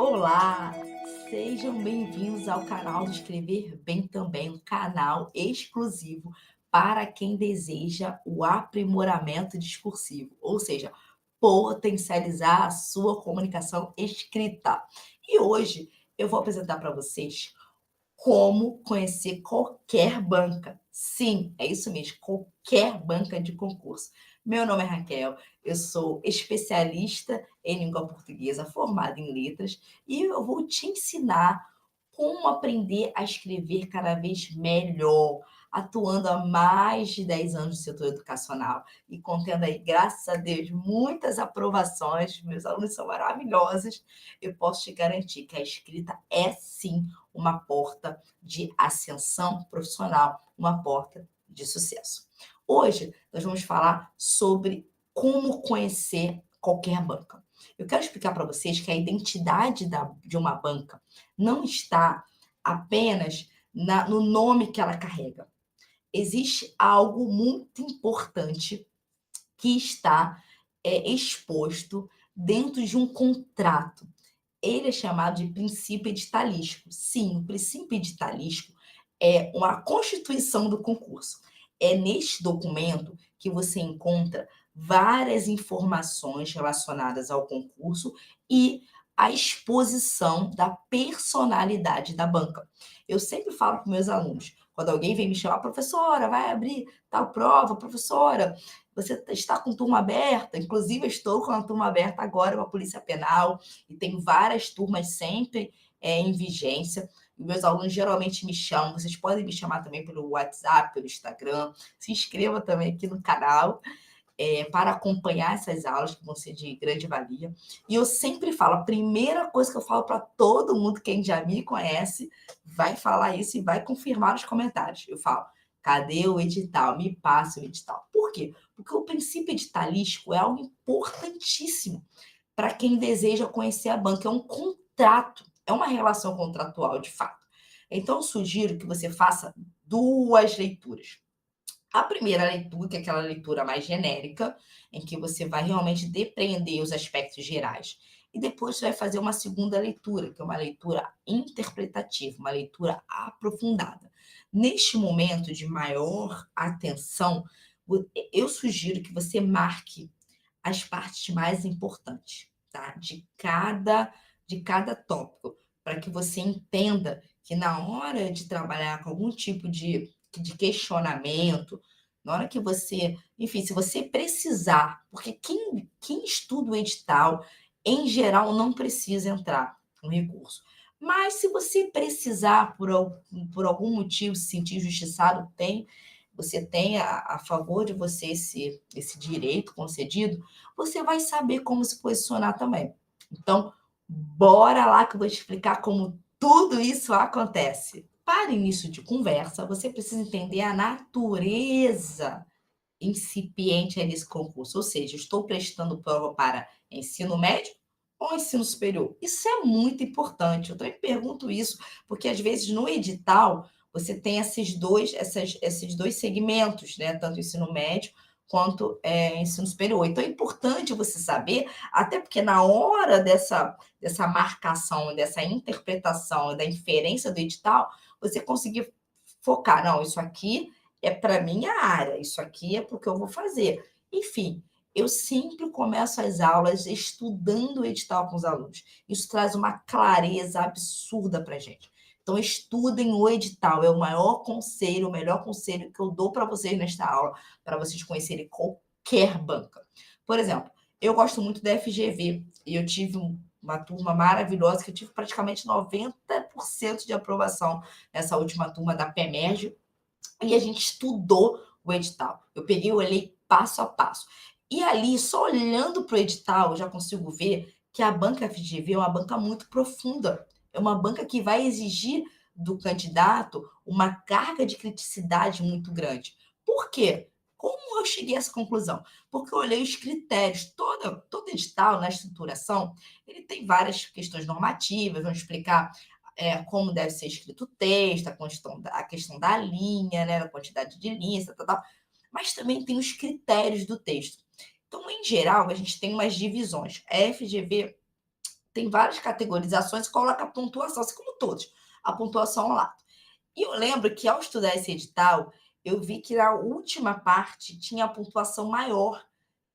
Olá, sejam bem-vindos ao canal do Escrever Bem Também, um canal exclusivo para quem deseja o aprimoramento discursivo, ou seja, potencializar a sua comunicação escrita. E hoje eu vou apresentar para vocês como conhecer qualquer banca. Sim, é isso mesmo, qualquer banca de concurso. Meu nome é Raquel, eu sou especialista em língua portuguesa, formada em letras, e eu vou te ensinar como aprender a escrever cada vez melhor, atuando há mais de 10 anos no setor educacional e contendo aí, graças a Deus, muitas aprovações. Meus alunos são maravilhosos. Eu posso te garantir que a escrita é sim uma porta de ascensão profissional, uma porta de sucesso. Hoje nós vamos falar sobre como conhecer qualquer banca. Eu quero explicar para vocês que a identidade de uma banca não está apenas no nome que ela carrega. Existe algo muito importante que está exposto dentro de um contrato. Ele é chamado de princípio editalístico. Sim, o princípio editalístico é uma constituição do concurso. É neste documento que você encontra várias informações relacionadas ao concurso e a exposição da personalidade da banca. Eu sempre falo para meus alunos, quando alguém vem me chamar, professora, vai abrir tal prova, professora, você está com turma aberta? Inclusive, eu estou com a turma aberta agora, uma polícia penal, e tem várias turmas sempre em vigência. E meus alunos geralmente me chamam, vocês podem me chamar também pelo WhatsApp, pelo Instagram. Se inscreva também aqui no canal para acompanhar essas aulas que vão ser de grande valia. E eu sempre falo, a primeira coisa que eu falo para todo mundo, quem já me conhece, vai falar isso e vai confirmar nos comentários. Eu falo, cadê o edital? Me passa o edital. Por quê? Porque o princípio editalístico é algo importantíssimo para quem deseja conhecer a banca. É um contrato, é uma relação contratual, de fato. Então, eu sugiro que você faça duas leituras. A primeira leitura, que é aquela leitura mais genérica, em que você vai realmente depreender os aspectos gerais. E depois você vai fazer uma segunda leitura, que é uma leitura interpretativa, uma leitura aprofundada. Neste momento de maior atenção, eu sugiro que você marque as partes mais importantes, tá? De cada tópico, para que você entenda que na hora de trabalhar com algum tipo de questionamento, na hora que você, enfim, se você precisar, porque quem estuda o edital, em geral, não precisa entrar com recurso. Mas se você precisar, por algum motivo, se sentir injustiçado, você tem a favor de você esse direito concedido, você vai saber como se posicionar também. Então, bora lá que eu vou te explicar como tudo isso acontece. Para início de conversa, você precisa entender a natureza incipiente aí desse concurso, ou seja, estou prestando prova para ensino médio ou ensino superior? Isso é muito importante. Eu também pergunto isso, porque às vezes no edital você tem esses dois segmentos, né? Tanto ensino médio quanto ensino superior. Então é importante você saber, até porque na hora dessa marcação, dessa interpretação, da inferência do edital, você conseguir focar, não, isso aqui é para minha área, isso aqui é porque eu vou fazer. Enfim, eu sempre começo as aulas estudando o edital com os alunos. Isso traz uma clareza absurda para a gente. Então, estudem o edital, é o maior conselho, o melhor conselho que eu dou para vocês nesta aula, para vocês conhecerem qualquer banca. Por exemplo, eu gosto muito da FGV e eu tive uma turma maravilhosa, que eu tive praticamente 90% de aprovação nessa última turma da PEMERG, e a gente estudou o edital. Eu peguei, eu olhei passo a passo. E ali, só olhando para o edital, eu já consigo ver que a banca FGV é uma banca muito profunda. É uma banca que vai exigir do candidato uma carga de criticidade muito grande. Por quê? Como eu cheguei a essa conclusão? Porque eu olhei os critérios. Todo edital, na estruturação, ele tem várias questões normativas, vamos explicar como deve ser escrito o texto, a questão da linha, né, a quantidade de linhas, tal, tal, tal, mas também tem os critérios do texto. Então, em geral, a gente tem umas divisões. A FGV tem várias categorizações e coloca a pontuação, assim como todos, a pontuação ao lado. E eu lembro que ao estudar esse edital, eu vi que na última parte tinha a pontuação maior,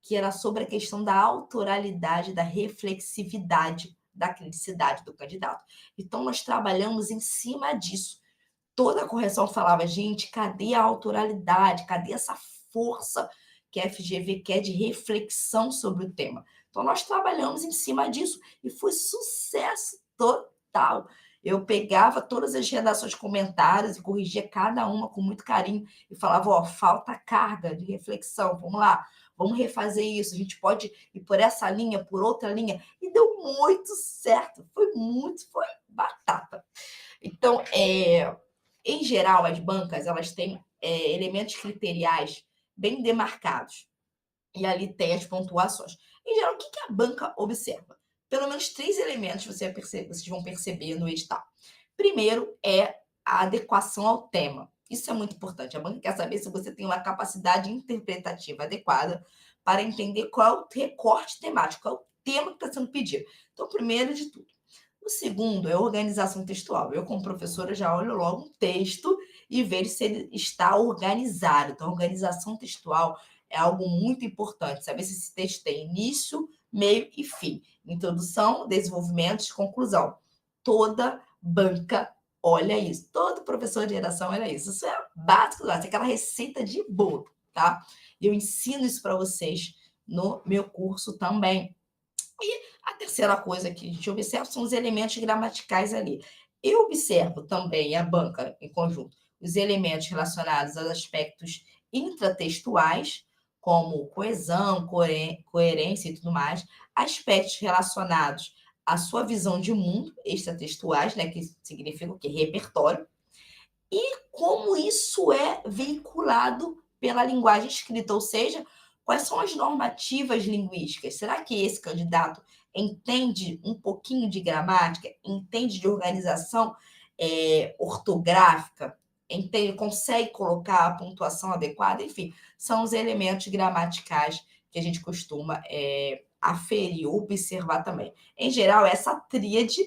que era sobre a questão da autoralidade, da reflexividade, da criticidade do candidato. Então, nós trabalhamos em cima disso. Toda a correção falava, gente, cadê a autoralidade? Cadê essa força que a FGV quer de reflexão sobre o tema? Então, nós trabalhamos em cima disso e foi sucesso total. Eu pegava todas as redações, comentários e corrigia cada uma com muito carinho e falava, ó, falta carga de reflexão, vamos lá, vamos refazer isso, a gente pode ir por essa linha, por outra linha, e deu muito certo, foi batata. Então, em geral, as bancas, elas têm elementos criteriais bem demarcados, e ali tem as pontuações. Em geral, o que a banca observa? Pelo menos 3 elementos vocês vão perceber no edital. Primeiro é a adequação ao tema. Isso é muito importante. A banca quer saber se você tem uma capacidade interpretativa adequada para entender qual é o recorte temático, qual é o tema que está sendo pedido. Então, primeiro de tudo. O segundo é a organização textual. Eu, como professora, já olho logo um texto e vejo se ele está organizado. Então, a organização textual é algo muito importante. Saber se esse texto tem início, meio e fim. Introdução, desenvolvimento e conclusão. Toda banca olha isso. Todo professor de redação olha isso. Isso é básico, é aquela receita de bolo, tá? Eu ensino isso para vocês no meu curso também. E a terceira coisa que a gente observa são os elementos gramaticais ali. Eu observo também a banca em conjunto, os elementos relacionados aos aspectos intratextuais, como coesão, coerência e tudo mais, aspectos relacionados à sua visão de mundo, extratextuais, né, que significa o quê? Repertório, e como isso é veiculado pela linguagem escrita, ou seja, quais são as normativas linguísticas? Será que esse candidato entende um pouquinho de gramática, entende de organização ortográfica, entende, consegue colocar a pontuação adequada? Enfim, são os elementos gramaticais que a gente costuma aferir, observar também. Em geral, essa tríade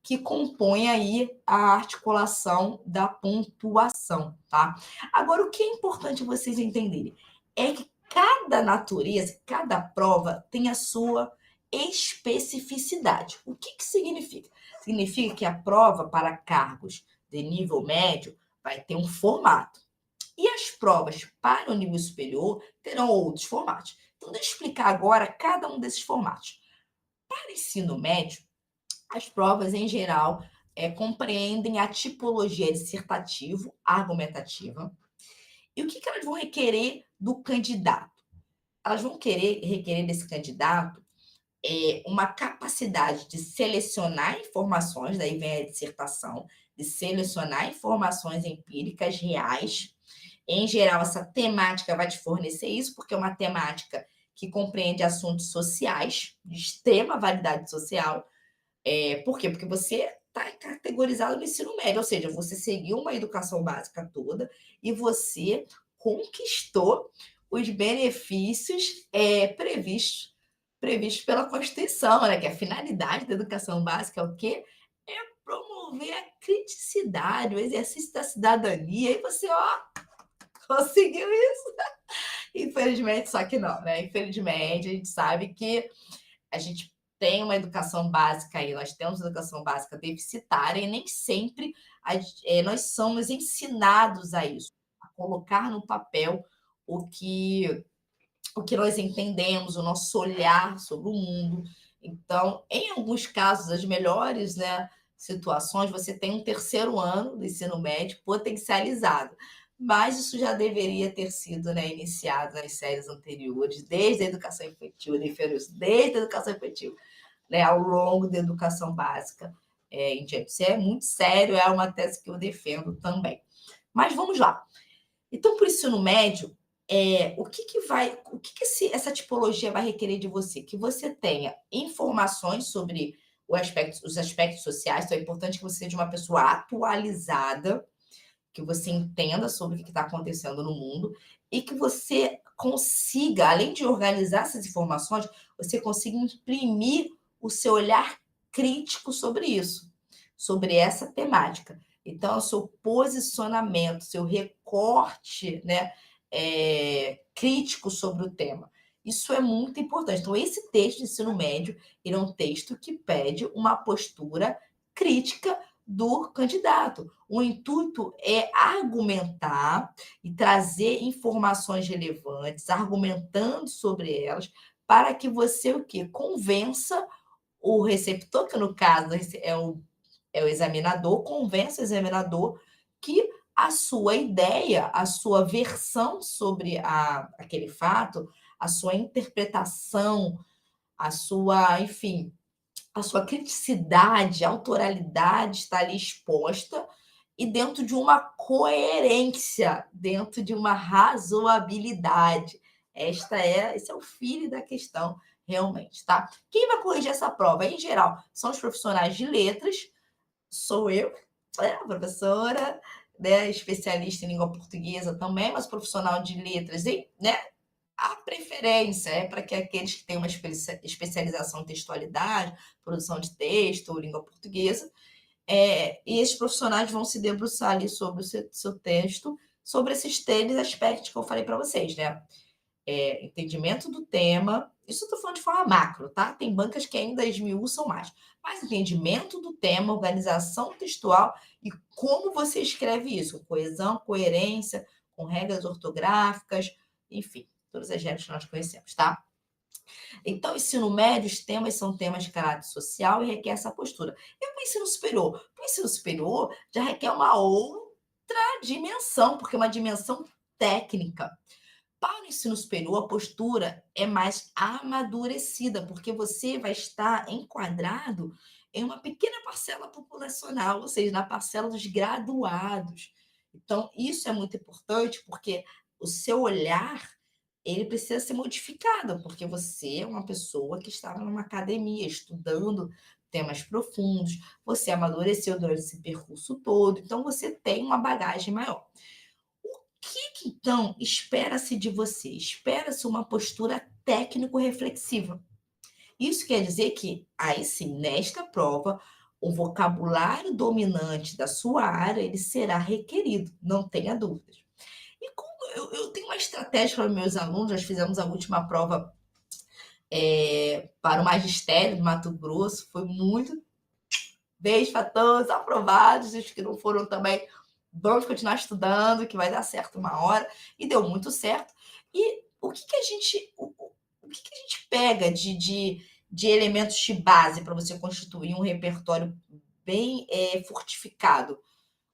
que compõe aí a articulação da pontuação, tá? Agora, o que é importante vocês entenderem é que cada natureza, cada prova tem a sua especificidade. O que significa? Significa que a prova para cargos de nível médio vai ter um formato. E as provas para o nível superior terão outros formatos. Então, deixa eu explicar agora cada um desses formatos. Para ensino médio, as provas, em geral, compreendem a tipologia dissertativo-argumentativa. E o que elas vão requerer do candidato? Elas vão requerer desse candidato uma capacidade de selecionar informações, daí vem a dissertação, de selecionar informações empíricas reais. Em geral, essa temática vai te fornecer isso, porque é uma temática que compreende assuntos sociais, de extrema validade social. Por quê? Porque você está categorizado no ensino médio, ou seja, você seguiu uma educação básica toda e você conquistou os benefícios previstos pela Constituição, né? Que a finalidade da educação básica é o quê? É promover a criticidade, o exercício da cidadania, e você, ó, conseguiu isso. Infelizmente, só que não, né? Infelizmente, a gente sabe que a gente tem uma educação básica aí, nós temos educação básica deficitária e nem sempre nós somos ensinados a isso, a colocar no papel o que nós entendemos, o nosso olhar sobre o mundo. Então, em alguns casos, as melhores, né, situações, você tem um terceiro ano do ensino médio potencializado. Mas isso já deveria ter sido, né, iniciado nas séries anteriores, desde a educação infantil, desde a educação infantil, né, ao longo da educação básica em diante. Isso é muito sério, é uma tese que eu defendo também. Mas vamos lá. Então, para o ensino médio, essa tipologia vai requerer de você? Que você tenha informações sobre os aspectos sociais, então é importante que você seja uma pessoa atualizada, que você entenda sobre o que está acontecendo no mundo e que você consiga, além de organizar essas informações, você consiga imprimir o seu olhar crítico sobre isso, sobre essa temática. Então, o seu posicionamento, seu recorte, né, crítico sobre o tema. Isso é muito importante. Então, esse texto de ensino médio, ele é um texto que pede uma postura crítica do candidato. O intuito é argumentar e trazer informações relevantes, argumentando sobre elas, para que você o quê? Convença o receptor, que no caso é o examinador, convença o examinador que a sua ideia, a sua versão sobre aquele fato, a sua interpretação, a sua, enfim, a sua criticidade, a autoralidade está ali exposta e dentro de uma coerência, dentro de uma razoabilidade. Esse é o filho da questão, realmente, tá? Quem vai corrigir essa prova, em geral, são os profissionais de letras, sou eu, a professora, né, especialista em língua portuguesa também, mas profissional de letras, e, né, a preferência é para que aqueles que têm uma especialização em textualidade, produção de texto ou língua portuguesa, e esses profissionais vão se debruçar ali sobre o seu texto, sobre esses três aspectos que eu falei para vocês, né? Entendimento do tema, isso eu estou falando de forma macro, tá? Tem bancas que ainda esmiuçam mais, mas entendimento do tema, organização textual e como você escreve isso, coesão, coerência, com regras ortográficas, enfim, todas as regras que nós conhecemos, tá? Então, ensino médio, os temas são temas de caráter social e requer essa postura. E o ensino superior? O ensino superior já requer uma outra dimensão, porque é uma dimensão técnica. Para o ensino superior, a postura é mais amadurecida, porque você vai estar enquadrado em uma pequena parcela populacional, ou seja, na parcela dos graduados. Então, isso é muito importante, porque o seu olhar ele precisa ser modificado, porque você é uma pessoa que estava numa academia estudando temas profundos, você amadureceu durante esse percurso todo, então você tem uma bagagem maior. Que então espera-se de você? Espera-se uma postura técnico-reflexiva. Isso quer dizer que, aí sim, nesta prova, o vocabulário dominante da sua área ele será requerido, não tenha dúvidas. E como eu tenho uma estratégia para meus alunos, nós fizemos a última prova para o magistério do Mato Grosso, foi muito. Beijo para todos, aprovados, os que não foram também, vamos continuar estudando, que vai dar certo uma hora, e deu muito certo. E o que a gente pega de elementos de base para você constituir um repertório bem fortificado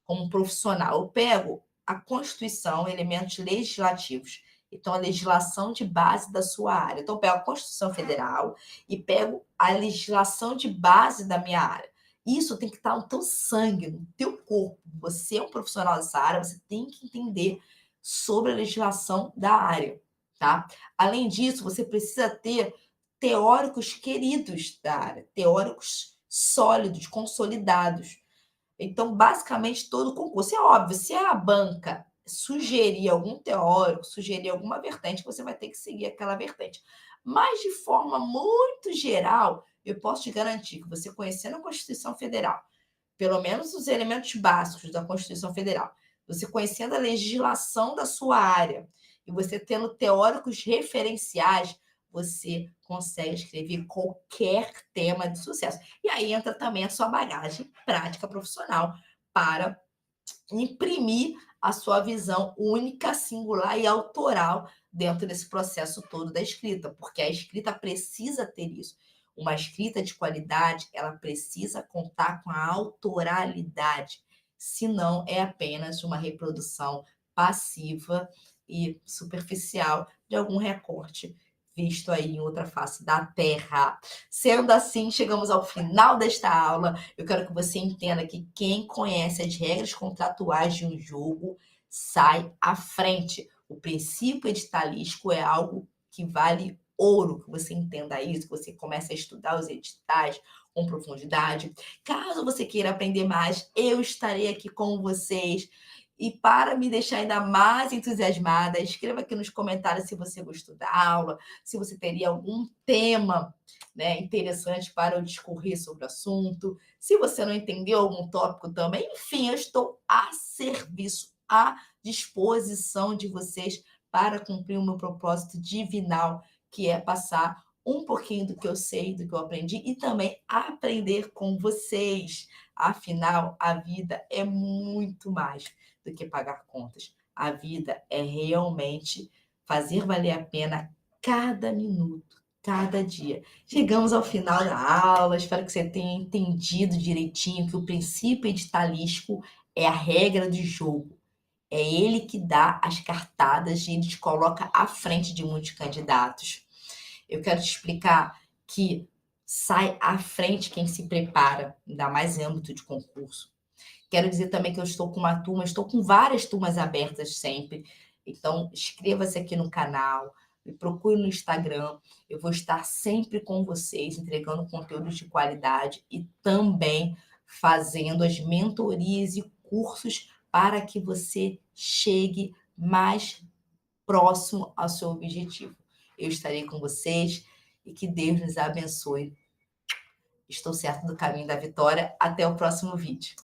como profissional? Eu pego a Constituição, elementos legislativos. Então, a legislação de base da sua área. Então, eu pego a Constituição Federal e pego a legislação de base da minha área. Isso tem que estar no teu sangue, no teu corpo. Você é um profissional dessa área, você tem que entender sobre a legislação da área, tá? Além disso, você precisa ter teóricos queridos da área, teóricos sólidos, consolidados. Então, basicamente, todo o concurso. É óbvio, se a banca sugerir algum teórico, sugerir alguma vertente, você vai ter que seguir aquela vertente. Mas, de forma muito geral, eu posso te garantir que você conhecendo a Constituição Federal, pelo menos os elementos básicos da Constituição Federal, você conhecendo a legislação da sua área e você tendo teóricos referenciais, você consegue escrever qualquer tema de sucesso. E aí entra também a sua bagagem prática profissional para imprimir a sua visão única, singular e autoral dentro desse processo todo da escrita, porque a escrita precisa ter isso. Uma escrita de qualidade, ela precisa contar com a autoralidade, senão é apenas uma reprodução passiva e superficial de algum recorte visto aí em outra face da Terra. Sendo assim, chegamos ao final desta aula. Eu quero que você entenda que quem conhece as regras contratuais de um jogo sai à frente. O princípio editalístico é algo que vale ouro, que você entenda isso, que você comece a estudar os editais com profundidade. Caso você queira aprender mais, eu estarei aqui com vocês E para me deixar ainda mais entusiasmada, escreva aqui nos comentários se você gostou da aula, se você teria algum tema, né, interessante para eu discorrer sobre o assunto. Se você não entendeu algum tópico também, enfim, eu estou a serviço, à disposição de vocês para cumprir o meu propósito divinal, que é passar um pouquinho do que eu sei, do que eu aprendi e também aprender com vocês. Afinal, a vida é muito mais do que pagar contas. A vida é realmente fazer valer a pena cada minuto, cada dia. Chegamos ao final da aula, espero que você tenha entendido direitinho que o princípio editalístico é a regra do jogo. É ele que dá as cartadas e ele te coloca à frente de muitos candidatos. Eu quero te explicar que sai à frente quem se prepara, ainda mais em âmbito de concurso. Quero dizer também que eu estou com uma turma, estou com várias turmas abertas sempre. Então, inscreva-se aqui no canal, me procure no Instagram. Eu vou estar sempre com vocês, entregando conteúdos de qualidade e também fazendo as mentorias e cursos para que você chegue mais próximo ao seu objetivo. Eu estarei com vocês e que Deus nos abençoe. Estou certo do caminho da vitória. Até o próximo vídeo.